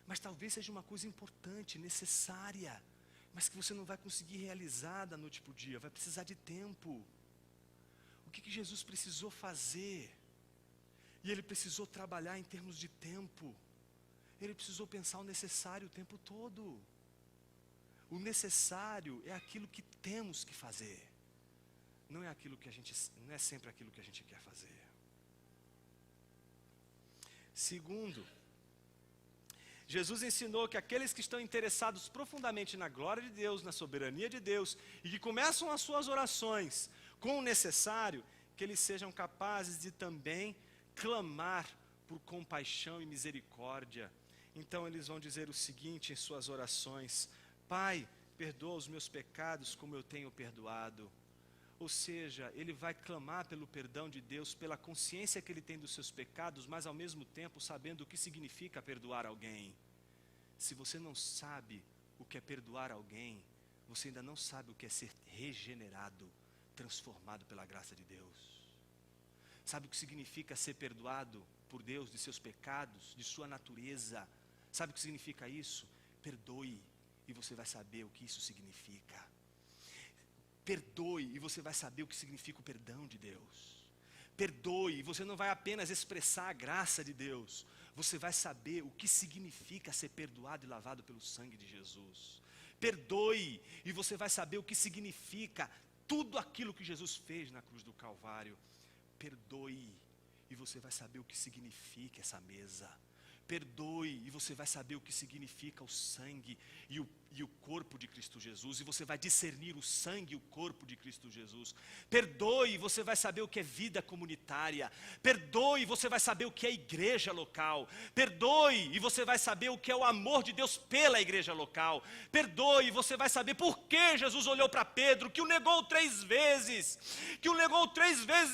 mas talvez seja uma coisa importante, necessária, mas que você não vai conseguir realizar da noite para o dia, vai precisar de tempo. O que Jesus precisou fazer? E Ele precisou trabalhar em termos de tempo. Ele precisou pensar o necessário o tempo todo. O necessário é aquilo que temos que fazer. Não é sempre aquilo que a gente quer fazer. Segundo, Jesus ensinou que aqueles que estão interessados profundamente na glória de Deus, na soberania de Deus, e que começam as suas orações com o necessário, que eles sejam capazes de também clamar por compaixão e misericórdia. Então eles vão dizer o seguinte em suas orações: Pai, perdoa os meus pecados como eu tenho perdoado. Ou seja, ele vai clamar pelo perdão de Deus, pela consciência que ele tem dos seus pecados, mas ao mesmo tempo sabendo o que significa perdoar alguém. Se você não sabe o que é perdoar alguém, você ainda não sabe o que é ser regenerado, transformado pela graça de Deus. Sabe o que significa ser perdoado por Deus de seus pecados, de sua natureza? Sabe o que significa isso? Perdoe, e você vai saber o que isso significa. Perdoe, e você vai saber o que significa o perdão de Deus. Perdoe, e você não vai apenas expressar a graça de Deus, você vai saber o que significa ser perdoado e lavado pelo sangue de Jesus. Perdoe, e você vai saber o que significa tudo aquilo que Jesus fez na cruz do Calvário. Perdoe, e você vai saber o que significa essa mesa. Perdoe, e você vai saber o que significa o sangue e o corpo de Cristo Jesus, e você vai discernir o sangue e o corpo de Cristo Jesus. Perdoe, e você vai saber o que é vida comunitária. Perdoe, e você vai saber o que é igreja local. Perdoe, e você vai saber o que é o amor de Deus pela igreja local. Perdoe, e você vai saber por que Jesus olhou para Pedro, que o negou 3 vezes,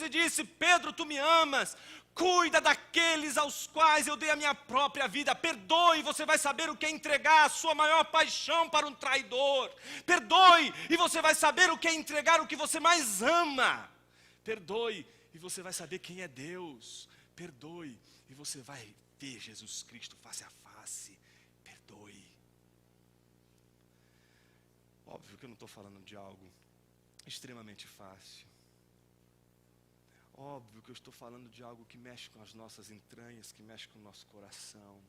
e disse: Pedro, tu me amas? Cuida daqueles aos quais eu dei a minha própria vida. Perdoe, você vai saber o que é entregar a sua maior paixão para um traidor. Perdoe, e você vai saber o que é entregar o que você mais ama. Perdoe, e você vai saber quem é Deus. Perdoe, e você vai ver Jesus Cristo face a face. Perdoe. Óbvio que eu não estou falando de algo extremamente fácil. Óbvio que eu estou falando de algo que mexe com as nossas entranhas, que mexe com o nosso coração,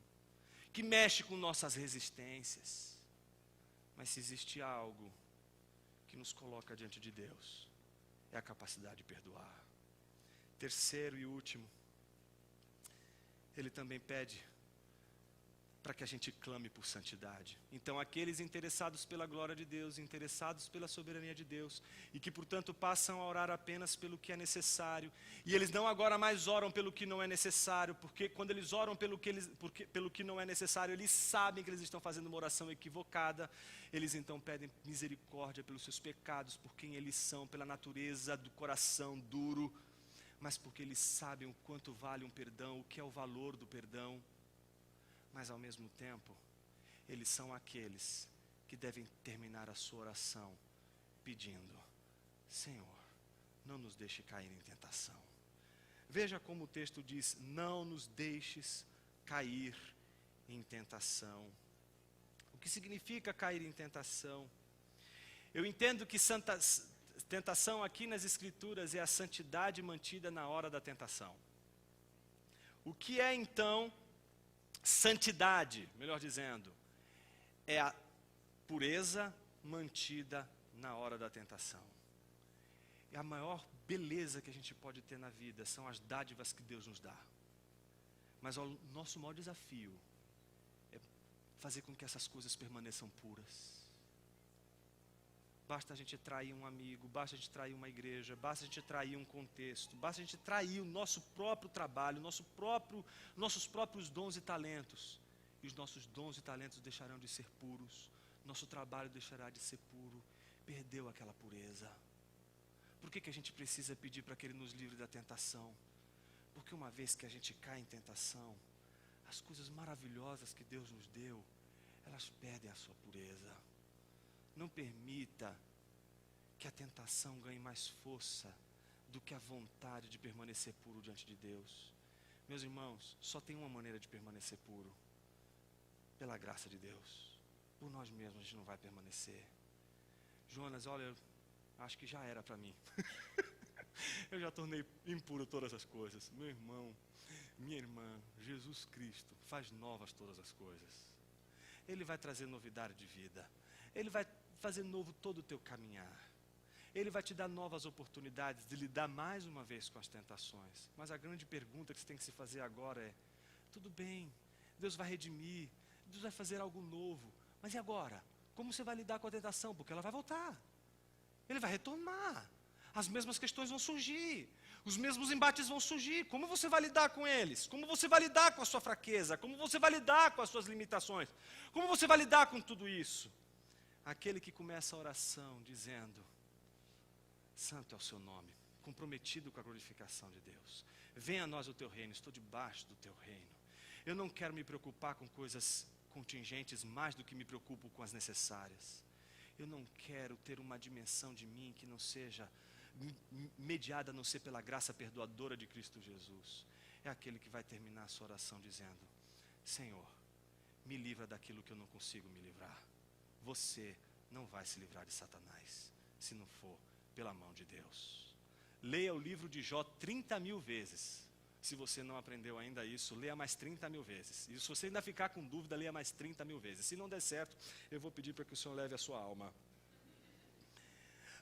que mexe com nossas resistências. Mas se existe algo que nos coloca diante de Deus, é a capacidade de perdoar. Terceiro e último, Ele também pede para que a gente clame por santidade. Então aqueles interessados pela glória de Deus, interessados pela soberania de Deus, e que portanto passam a orar apenas pelo que é necessário, e eles não agora mais oram pelo que não é necessário, porque quando eles oram pelo que não é necessário, eles sabem que eles estão fazendo uma oração equivocada. Eles então pedem misericórdia pelos seus pecados, por quem eles são, pela natureza do coração duro, mas porque eles sabem o quanto vale um perdão, o que é o valor do perdão. Mas ao mesmo tempo, eles são aqueles que devem terminar a sua oração pedindo: Senhor, não nos deixe cair em tentação. Veja como o texto diz: não nos deixes cair em tentação. O que significa cair em tentação? Eu entendo que tentação aqui nas Escrituras é a santidade mantida na hora da tentação. O que é então santidade, melhor dizendo, é a pureza mantida na hora da tentação. E a maior beleza que a gente pode ter na vida são as dádivas que Deus nos dá. Mas o nosso maior desafio é fazer com que essas coisas permaneçam puras. Basta a gente trair um amigo, basta a gente trair uma igreja, basta a gente trair um contexto, basta a gente trair o nosso próprio trabalho, nossos próprios dons e talentos. E os nossos dons e talentos deixarão de ser puros, nosso trabalho deixará de ser puro, perdeu aquela pureza. Por que a gente precisa pedir para que Ele nos livre da tentação? Porque uma vez que a gente cai em tentação, as coisas maravilhosas que Deus nos deu, elas perdem a sua pureza. Não permita que a tentação ganhe mais força do que a vontade de permanecer puro diante de Deus. Meus irmãos, só tem uma maneira de permanecer puro: pela graça de Deus. Por nós mesmos a gente não vai permanecer. Jonas, olha, eu acho que já era para mim. Eu já tornei impuro todas as coisas. Meu irmão, minha irmã, Jesus Cristo faz novas todas as coisas. Ele vai trazer novidade de vida. Ele vai fazer novo todo o teu caminhar. Ele vai te dar novas oportunidades de lidar mais uma vez com as tentações. Mas a grande pergunta que você tem que se fazer agora é: tudo bem, Deus vai redimir, Deus vai fazer algo novo, mas e agora? Como você vai lidar com a tentação? Porque ela vai voltar. Ele vai retornar. As mesmas questões vão surgir. Os mesmos embates vão surgir. Como você vai lidar com eles? Como você vai lidar com a sua fraqueza? Como você vai lidar com as suas limitações? Como você vai lidar com tudo isso? Aquele que começa a oração dizendo: santo é o seu nome, comprometido com a glorificação de Deus. Venha a nós o teu reino, estou debaixo do teu reino. Eu não quero me preocupar com coisas contingentes mais do que me preocupo com as necessárias. Eu não quero ter uma dimensão de mim que não seja mediada a não ser pela graça perdoadora de Cristo Jesus. É aquele que vai terminar a sua oração dizendo: Senhor, me livra daquilo que eu não consigo me livrar. Você não vai se livrar de Satanás, se não for pela mão de Deus. Leia o livro de Jó 30.000 vezes. Se você não aprendeu ainda isso, leia mais 30.000 vezes. E se você ainda ficar com dúvida, leia mais 30.000 vezes. Se não der certo, eu vou pedir para que o Senhor leve a sua alma.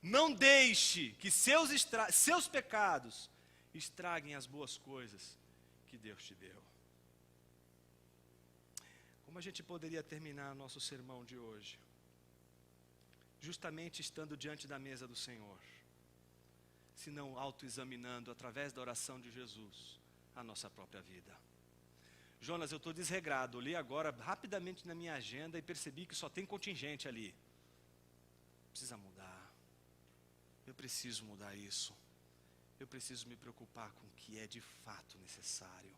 Não deixe que seus pecados estraguem as boas coisas que Deus te deu. Como a gente poderia terminar nosso sermão de hoje? Justamente estando diante da mesa do Senhor, se não autoexaminando através da oração de Jesus a nossa própria vida. Jonas, eu estou desregrado, olhei agora rapidamente na minha agenda e percebi que só tem contingente ali. Precisa mudar. Eu preciso mudar isso. Eu preciso me preocupar com o que é de fato necessário.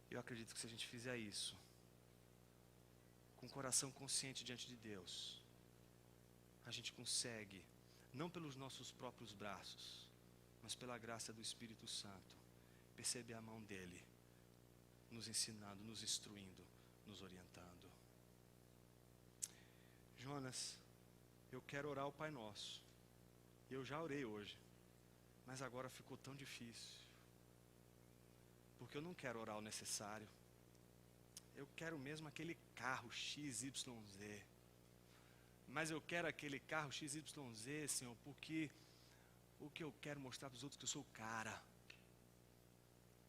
Eu acredito que se a gente fizer isso, com o coração consciente diante de Deus, a gente consegue, não pelos nossos próprios braços, mas pela graça do Espírito Santo, perceber a mão dele, nos ensinando, nos instruindo, nos orientando. Jonas, eu quero orar o Pai Nosso. Eu já orei hoje, mas agora ficou tão difícil, porque eu não quero orar o necessário. Eu quero mesmo aquele carro XYZ. Mas eu quero aquele carro XYZ, Senhor, porque o que eu quero mostrar para os outros é que eu sou o cara.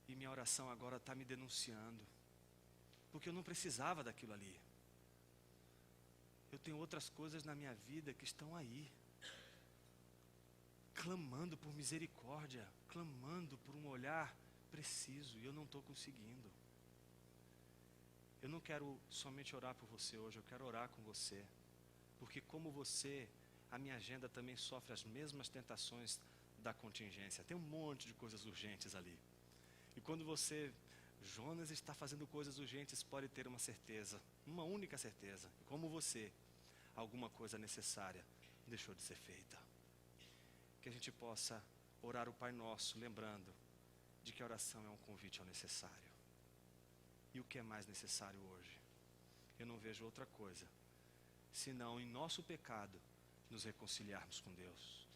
E minha oração agora está me denunciando, porque eu não precisava daquilo ali. Eu tenho outras coisas na minha vida que estão aí, clamando por misericórdia, clamando por um olhar preciso, e eu não estou conseguindo. Eu não quero somente orar por você hoje, eu quero orar com você. Porque como você, a minha agenda também sofre as mesmas tentações da contingência. Tem um monte de coisas urgentes ali. E quando você, Jonas, está fazendo coisas urgentes, pode ter uma certeza, uma única certeza. Como você, alguma coisa necessária deixou de ser feita. Que a gente possa orar o Pai Nosso, lembrando de que a oração é um convite ao necessário. E o que é mais necessário hoje? Eu não vejo outra coisa, senão em nosso pecado, nos reconciliarmos com Deus.